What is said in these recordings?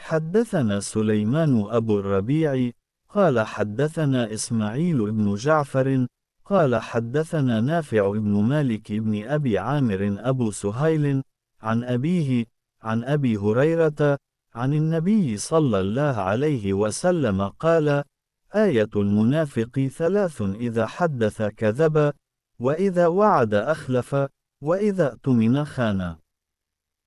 حدثنا سليمان أبو الربيع قال حدثنا إسماعيل بن جعفر قال حدثنا نافع بن مالك بن أبي عامر أبو سهيل عن أبيه عن أبي هريرة عن النبي صلى الله عليه وسلم قال: آية المنافق ثلاث: إذا حدث كذب، وإذا وعد أخلف، وإذا اؤتمن خان.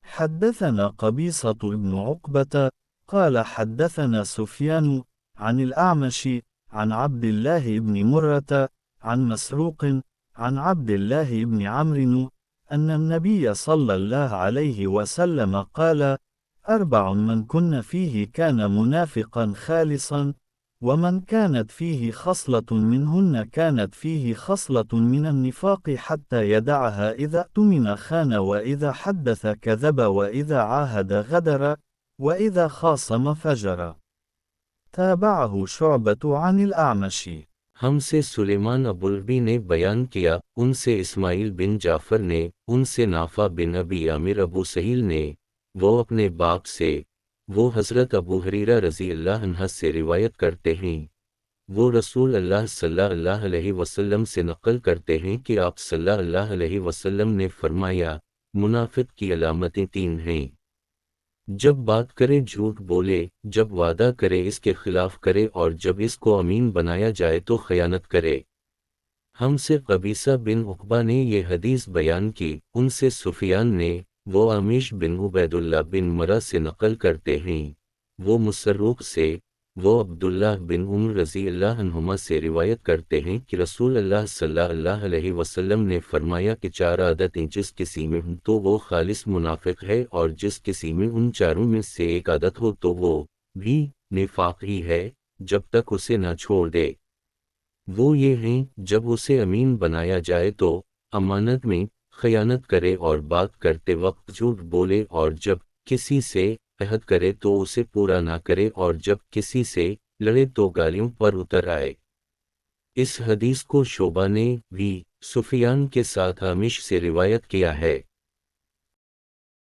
حدثنا قبيصة بن عقبة قال حدثنا سفيان عن الأعمش عن عبد الله بن مرة عن مسروق عن عبد الله بن عمرو أن النبي صلى الله عليه وسلم قال: 4 من كن فيه كان منافقا خالصا، ومن كانت فيه خصلة منهن كانت فيه خصلة من النفاق حتى يدعها: إذا اؤتمن خان، وإذا حدث كذب، وإذا عاهد غدر، وإذا خاصم فجر. تابعه شعبة عن الأعمش. ہم سے سلیمان ابوالبی نے بیان کیا، ان سے اسماعیل بن جعفر نے، ان سے نافع بن ابی عامر ابو سہیل نے، وہ اپنے باپ سے، وہ حضرت ابو ہریرہ رضی اللہ عنہ سے روایت کرتے ہیں، وہ رسول اللہ صلی اللہ علیہ وسلم سے نقل کرتے ہیں کہ آپ صلی اللہ علیہ وسلم نے فرمایا: منافق کی علامتیں 3 ہیں، جب بات کرے جھوٹ بولے، جب وعدہ کرے اس کے خلاف کرے، اور جب اس کو امین بنایا جائے تو خیانت کرے۔ ہم سے قبیصہ بن عقبہ نے یہ حدیث بیان کی، ان سے سفیان نے، وہ عمیش بن عبید اللہ بن مرہ سے نقل کرتے ہیں، وہ مسروق سے، وہ عبداللہ بن عمر رضی اللہ عنہما سے روایت کرتے ہیں کہ رسول اللہ صلی اللہ علیہ وسلم نے فرمایا کہ 4 عادتیں جس کسی میں ہوں تو وہ خالص منافق ہے، اور جس کسی میں ان 4 میں سے ایک عادت ہو تو وہ بھی نفاق ہی ہے جب تک اسے نہ چھوڑ دے۔ وہ یہ ہیں: جب اسے امین بنایا جائے تو امانت میں خیانت کرے، اور بات کرتے وقت جھوٹ بولے، اور جب کسی سے عہد کرے تو اسے پورا نہ کرے، اور جب کسی سے لڑے تو گالیوں پر اتر آئے۔ اس حدیث کو شعبہ نے بھی سفیان کے ساتھ عمیش سے روایت کیا ہے۔